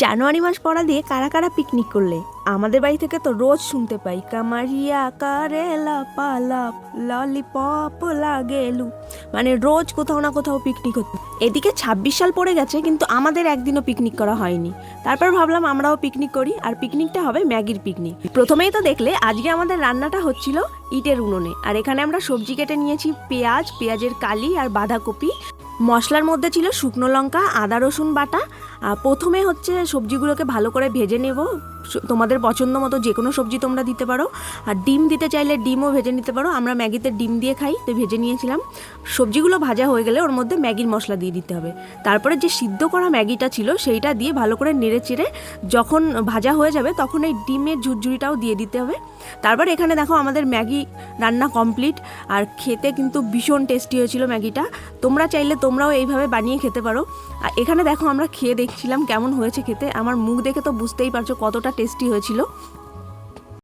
জানুয়ারি মাস পড়া দিয়ে কারা কারা পিকনিক করলে? আমাদের বাড়ি থেকে তো রোজ শুনতে পাই কামারিয়া কারেলা পালাপ ললিপপ লাগেলু, মানে রোজ কোথাও না কোথাও পিকনিক হচ্ছে। এদিকে 26 সাল পড়ে গেছে কিন্তু আমাদের একদিনও পিকনিক করা হয়নি। তারপর ভাবলাম আমরাও পিকনিক করি, আর পিকনিকটা হবে ম্যাগির পিকনিক। প্রথমেই তো দেখলে আজকে আমাদের রান্নাটা হচ্ছিল ইটের উনুনে, আর এখানে আমরা সবজি কেটে নিয়েছি পেঁয়াজের কালি আর বাঁধাকপি। মশলার মধ্যে ছিল শুকনো লঙ্কা, আদা রসুন বাটা। প্রথমে হচ্ছে সবজিগুলোকে ভালো করে ভেজে নেব, তোমাদের পছন্দ মতো যে কোনো সবজি তোমরা দিতে পারো, আর ডিম দিতে চাইলে ডিমও ভেজে নিতে পারো। আমরা ম্যাগিতে ডিম দিয়ে খাই, তো ভেজে নিয়েছিলাম। সবজিগুলো ভাজা হয়ে গেলে ওর মধ্যে ম্যাগির মশলা দিয়ে দিতে হবে। তারপরে যে সিদ্ধ করা ম্যাগিটা ছিল সেইটা দিয়ে ভালো করে নেড়ে চেড়ে যখন ভাজা হয়ে যাবে তখন এই ডিমের ঝুরঝুরিটাও দিয়ে দিতে হবে। তারপর এখানে দেখো আমাদের ম্যাগি রান্না কমপ্লিট, আর খেতে কিন্তু ভীষণ টেস্টি হয়েছিল ম্যাগিটা। তোমরা চাইলে তোমরাও এইভাবে বানিয়ে খেতে পারো। আর এখানে দেখো আমরা খেয়ে দেখছিলাম কেমন হয়েছে খেতে। আমার মুখ দেখে তো বুঝতেই পারছো কতটা টেস্টি হয়েছিল।